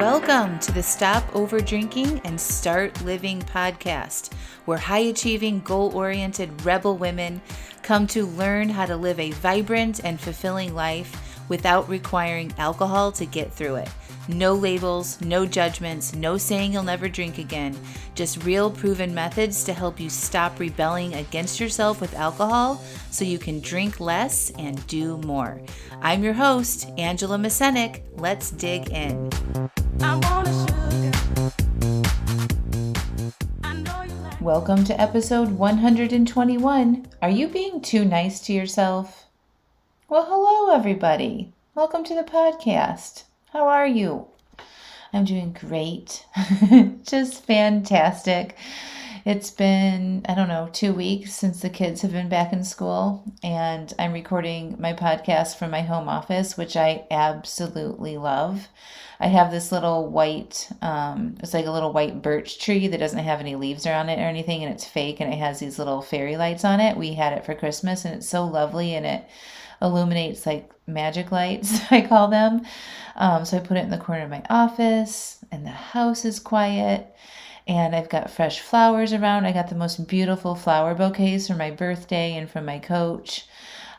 Welcome to the Stop Overdrinking and Start Living podcast, where high-achieving, goal-oriented rebel women come to learn how to live a vibrant and fulfilling life without requiring alcohol to get through it. No labels, no judgments, no saying you'll never drink again. Just real proven methods to help you stop rebelling against yourself with alcohol so you can drink less and do more. I'm your host, Angela Mascenik. Let's dig in. Welcome to episode 121. Are you being too nice to yourself? Well, hello everybody. Welcome to the podcast. How are you? I'm doing great. Just fantastic. It's been, 2 weeks since the kids have been back in school, and I'm recording my podcast from my home office, which I absolutely love. I have this little white, it's like a little white birch tree that doesn't have any leaves around it or anything, and it's fake, and it has these little fairy lights on it. We had it for Christmas, and it's so lovely, and it illuminates like magic lights, I call them. So I put it in the corner of my office, and the house is quiet, and I've got fresh flowers around. I got the most beautiful flower bouquets for my birthday and from my coach.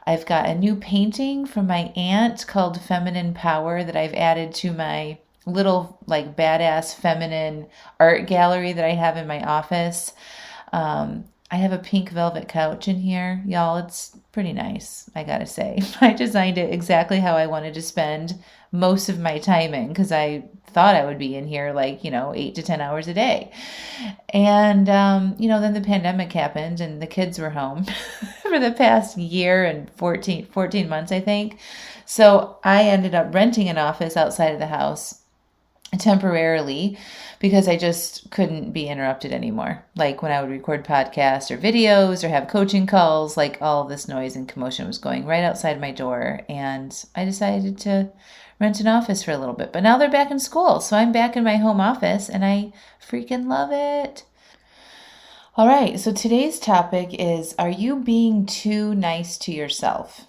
I've got a new painting from my aunt called Feminine Power that I've added to my little like badass feminine art gallery that I have in my office. I have a pink velvet couch in here. Y'all, it's pretty nice, I gotta say. I designed it exactly how I wanted to spend most of my time in, because I thought I would be in here 8 to 10 hours a day. And, then the pandemic happened and the kids were home for the past year and 14 months, I think. So I ended up renting an office outside of the house temporarily because I just couldn't be interrupted anymore. Like when I would record podcasts or videos or have coaching calls, like all of this noise and commotion was going right outside my door. And I decided to rent an office for a little bit. But now they're back in school, so I'm back in my home office and I freaking love it. All right, so today's topic is, are you being too nice to yourself?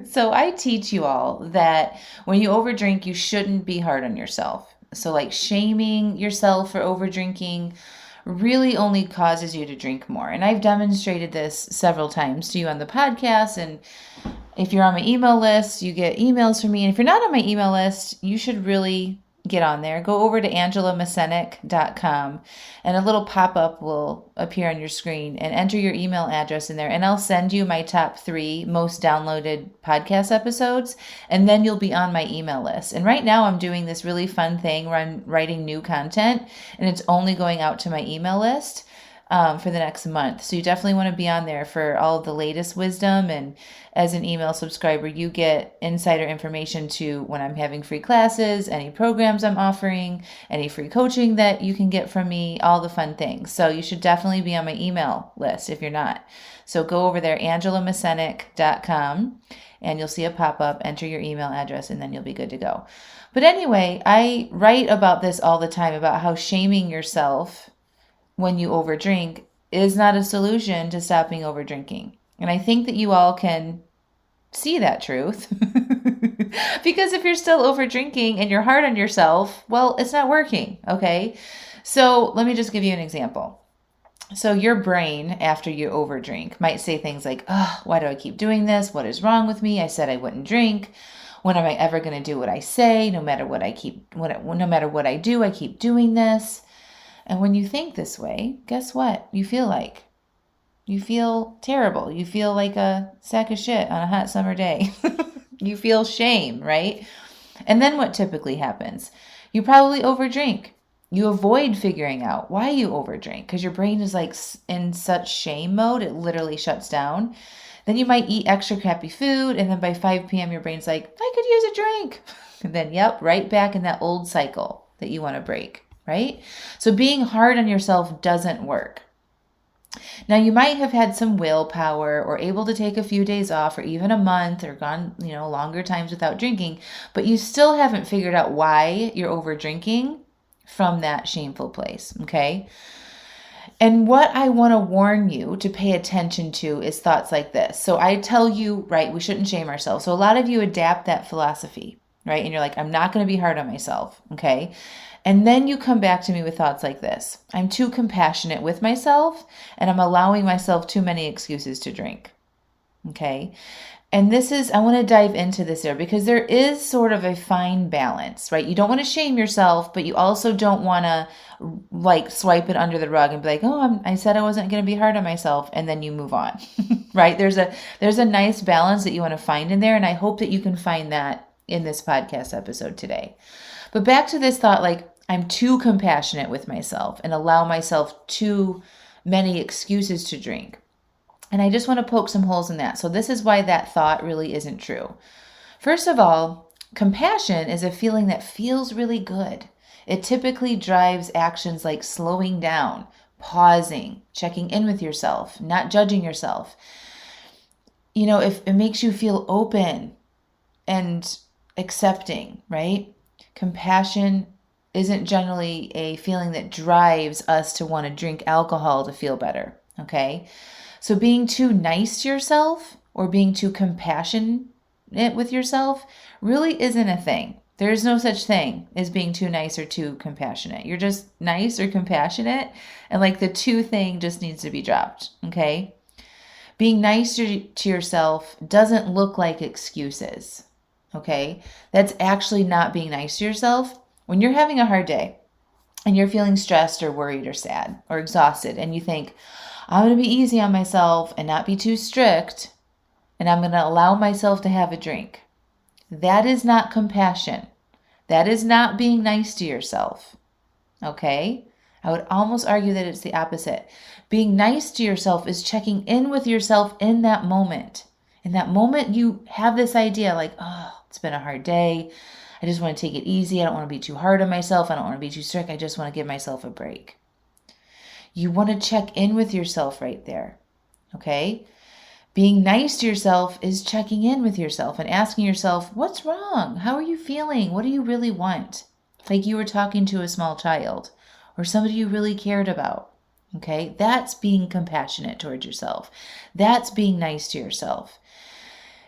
So I teach you all that when you overdrink, you shouldn't be hard on yourself. So like shaming yourself for overdrinking really only causes you to drink more. And I've demonstrated this several times to you on the podcast. And if you're on my email list, you get emails from me. And if you're not on my email list, you should really get on there. Go over to angelamascenik.com and a little pop-up will appear on your screen, and enter your email address in there. And I'll send you my top 3 most downloaded podcast episodes, and then you'll be on my email list. And right now I'm doing this really fun thing where I'm writing new content, and it's only going out to my email list for the next month. So you definitely want to be on there for all of the latest wisdom. And as an email subscriber, you get insider information to when I'm having free classes, any programs I'm offering, any free coaching that you can get from me, all the fun things. So you should definitely be on my email list if you're not. So go over there, angelamascenik.com, and you'll see a pop-up, enter your email address, and then you'll be good to go. But anyway, I write about this all the time, about how shaming yourself when you overdrink is not a solution to stopping overdrinking. And I think that you all can see that truth. Because if you're still overdrinking and you're hard on yourself, well, it's not working, okay? So let me just give you an example. So your brain, after you overdrink, might say things like, oh, why do I keep doing this? What is wrong with me? I said I wouldn't drink. When am I ever going to do what I say? No matter what I do, I keep doing this. And when you think this way, guess what you feel like? You feel terrible. You feel like a sack of shit on a hot summer day. You feel shame, right? And then what typically happens? You probably overdrink. You avoid figuring out why you overdrink because your brain is like in such shame mode, it literally shuts down. Then you might eat extra crappy food, and then by 5 p.m. your brain's like, I could use a drink. And then, right back in that old cycle that you want to break. Right? So being hard on yourself doesn't work. Now you might have had some willpower or able to take a few days off or even a month or gone, longer times without drinking, but you still haven't figured out why you're over drinking from that shameful place. Okay. And what I want to warn you to pay attention to is thoughts like this. So I tell you, right, we shouldn't shame ourselves. So a lot of you adapt that philosophy. right? And you're like, I'm not going to be hard on myself, okay? And then you come back to me with thoughts like this. I'm too compassionate with myself, and I'm allowing myself too many excuses to drink, okay? And I want to dive into this there because there is sort of a fine balance, right? You don't want to shame yourself, but you also don't want to like swipe it under the rug and be like, oh, I said I wasn't going to be hard on myself. And then you move on, right? There's a nice balance that you want to find in there. And I hope that you can find that in this podcast episode today. But back to this thought, like I'm too compassionate with myself and allow myself too many excuses to drink. And I just want to poke some holes in that. So this is why that thought really isn't true. First of all, compassion is a feeling that feels really good. It typically drives actions like slowing down, pausing, checking in with yourself, not judging yourself. If it makes you feel open and accepting, right? Compassion isn't generally a feeling that drives us to want to drink alcohol to feel better, okay? So being too nice to yourself or being too compassionate with yourself really isn't a thing. There is no such thing as being too nice or too compassionate. You're just nice or compassionate, and like the two thing just needs to be dropped, okay? Being nice to yourself doesn't look like excuses, okay? That's actually not being nice to yourself. When you're having a hard day and you're feeling stressed or worried or sad or exhausted and you think, I'm going to be easy on myself and not be too strict, and I'm going to allow myself to have a drink. That is not compassion. That is not being nice to yourself. Okay? I would almost argue that it's the opposite. Being nice to yourself is checking in with yourself in that moment. In that moment, you have this idea like, oh, it's been a hard day. I just want to take it easy. I don't want to be too hard on myself. I don't want to be too strict. I just want to give myself a break. You want to check in with yourself right there, okay? Being nice to yourself is checking in with yourself and asking yourself, what's wrong? How are you feeling? What do you really want? Like you were talking to a small child or somebody you really cared about, okay? That's being compassionate towards yourself. That's being nice to yourself.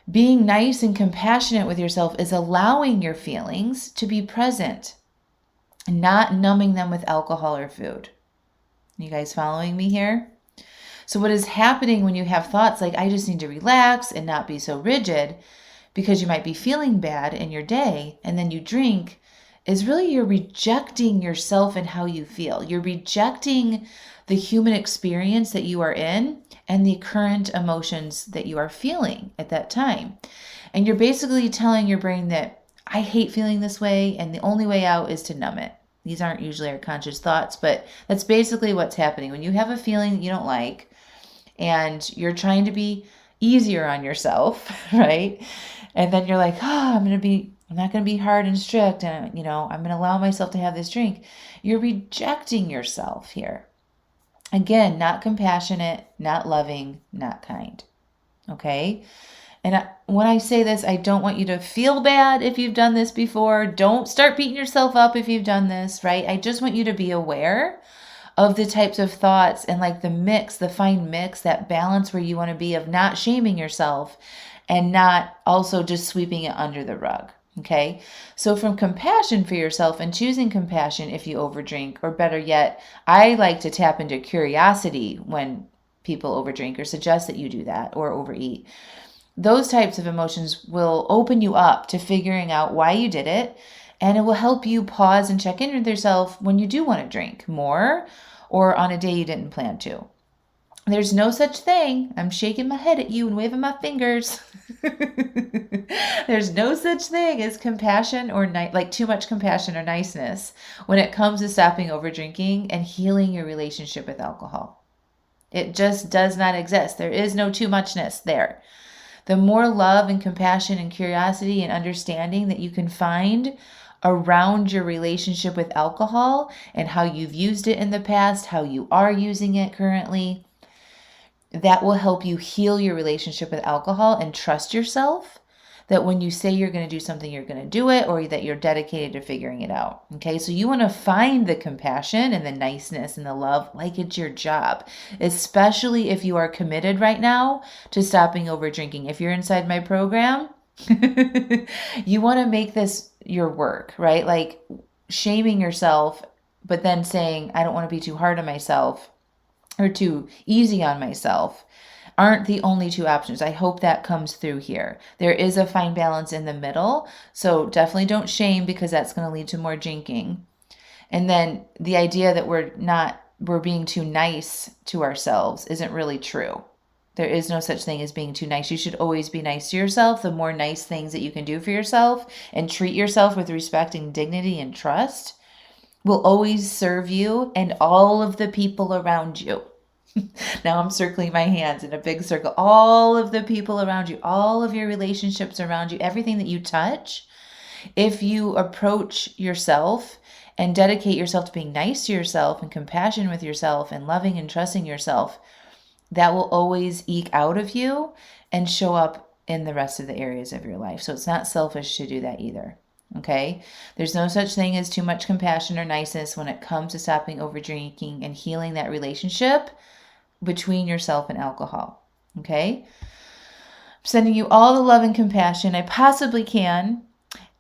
Being nice and compassionate with yourself is allowing your feelings to be present, not numbing them with alcohol or food. You guys following me here? So what is happening when you have thoughts like, I just need to relax and not be so rigid because you might be feeling bad in your day and then you drink, is really you're rejecting yourself and how you feel. You're rejecting the human experience that you are in and the current emotions that you are feeling at that time. And you're basically telling your brain that I hate feeling this way and the only way out is to numb it. These aren't usually our conscious thoughts, but that's basically what's happening. When you have a feeling that you don't like and you're trying to be easier on yourself, right? And then you're like, I'm not going to be hard and strict and, I'm going to allow myself to have this drink. You're rejecting yourself here. Again, not compassionate, not loving, not kind. Okay? And when I say this, I don't want you to feel bad if you've done this before. Don't start beating yourself up if you've done this, right? I just want you to be aware of the types of thoughts and like the fine mix, that balance where you want to be of not shaming yourself and not also just sweeping it under the rug, okay? So from compassion for yourself and choosing compassion if you overdrink, or better yet, I like to tap into curiosity when people overdrink or suggest that you do that or overeat. Those types of emotions will open you up to figuring out why you did it, and it will help you pause and check in with yourself when you do want to drink more or on a day you didn't plan to. There's no such thing. I'm shaking my head at you and waving my fingers. There's no such thing as compassion or like too much compassion or niceness when it comes to stopping overdrinking and healing your relationship with alcohol. It just does not exist. There is no too muchness there. The more love and compassion and curiosity and understanding that you can find around your relationship with alcohol and how you've used it in the past, how you are using it currently, that will help you heal your relationship with alcohol and trust yourself that when you say you're going to do something, you're going to do it, or that you're dedicated to figuring it out. Okay, so you want to find the compassion and the niceness and the love like it's your job, especially if you are committed right now to stopping over drinking. If you're inside my program, you want to make this your work, right? Like shaming yourself, but then saying, I don't want to be too hard on myself or too easy on myself aren't the only two options. I hope that comes through here. There is a fine balance in the middle. So definitely don't shame, because that's going to lead to more drinking. And then the idea that we're being too nice to ourselves isn't really true. There is no such thing as being too nice. You should always be nice to yourself. The more nice things that you can do for yourself and treat yourself with respect and dignity and trust will always serve you and all of the people around you. Now I'm circling my hands in a big circle. All of the people around you, all of your relationships around you, everything that you touch, if you approach yourself and dedicate yourself to being nice to yourself and compassion with yourself and loving and trusting yourself, that will always eke out of you and show up in the rest of the areas of your life. So it's not selfish to do that either. Okay? There's no such thing as too much compassion or niceness when it comes to stopping over drinking and healing that relationship between yourself and alcohol. Okay? I'm sending you all the love and compassion I possibly can.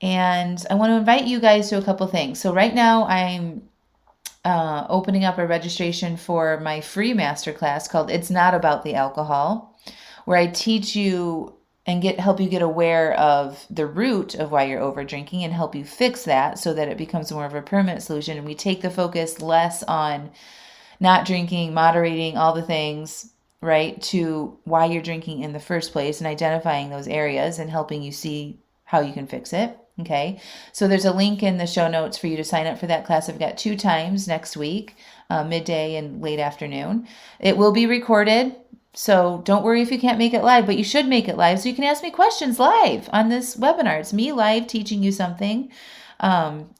And I want to invite you guys to a couple things. So right now I'm opening up a registration for my free masterclass called It's Not About the Alcohol, where I teach you and help you get aware of the root of why you're over drinking and help you fix that so that it becomes more of a permanent solution. And we take the focus less on not drinking, moderating, all the things, right, to why you're drinking in the first place and identifying those areas and helping you see how you can fix it. Okay, so there's a link in the show notes for you to sign up for that class. I've got 2 times next week, midday and late afternoon. It will be recorded, so don't worry if you can't make it live, but you should make it live so you can ask me questions live on this webinar. It's me live teaching you something.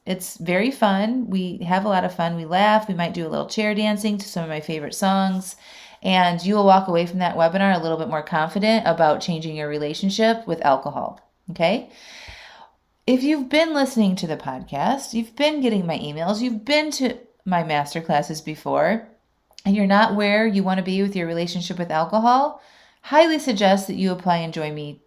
It's very fun. We have a lot of fun. We laugh. We might do a little chair dancing to some of my favorite songs. And you will walk away from that webinar a little bit more confident about changing your relationship with alcohol. Okay? If you've been listening to the podcast, you've been getting my emails, you've been to my masterclasses before, and you're not where you want to be with your relationship with alcohol, highly suggest that you apply to join me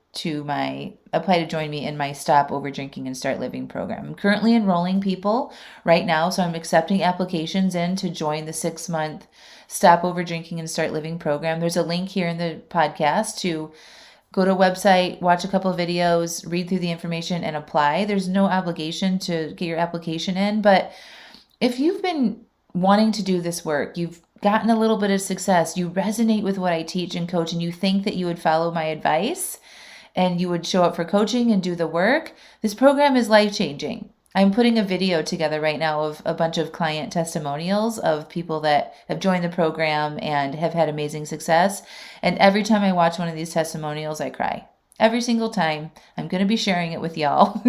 in my Stop Over Drinking and Start Living program. I'm currently enrolling people right now, so I'm accepting applications in to join the 6-month Stop Over Drinking and Start Living program. There's a link here in the podcast to go to a website, watch a couple of videos, read through the information, and apply. There's no obligation to get your application in, but if you've been wanting to do this work, you've gotten a little bit of success, you resonate with what I teach and coach, and you think that you would follow my advice and you would show up for coaching and do the work, this program is life-changing. I'm putting a video together right now of a bunch of client testimonials of people that have joined the program and have had amazing success. And every time I watch one of these testimonials, I cry. Every single time. I'm going to be sharing it with y'all.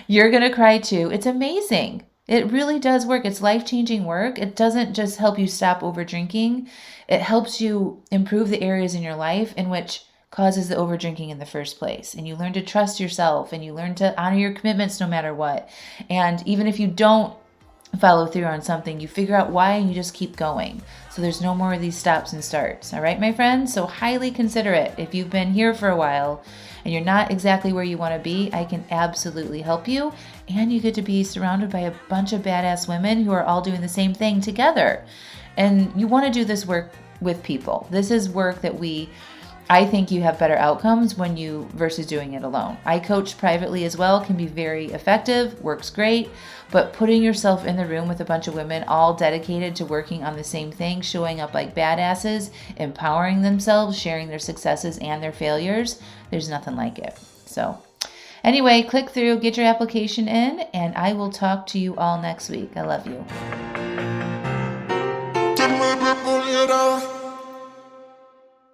You're going to cry too. It's amazing. It really does work. It's life-changing work. It doesn't just help you stop over drinking. It helps you improve the areas in your life in which causes the over drinking in the first place. And you learn to trust yourself and you learn to honor your commitments no matter what. And even if you don't follow through on something, you figure out why and you just keep going. So there's no more of these stops and starts. All right, my friends? So highly consider it. If you've been here for a while and you're not exactly where you want to be, I can absolutely help you. And you get to be surrounded by a bunch of badass women who are all doing the same thing together. And you want to do this work with people. This is work that I think you have better outcomes versus doing it alone. I coach privately as well, can be very effective, works great, but putting yourself in the room with a bunch of women all dedicated to working on the same thing, showing up like badasses, empowering themselves, sharing their successes and their failures, there's nothing like it. So anyway, click through, get your application in, and I will talk to you all next week. I love you.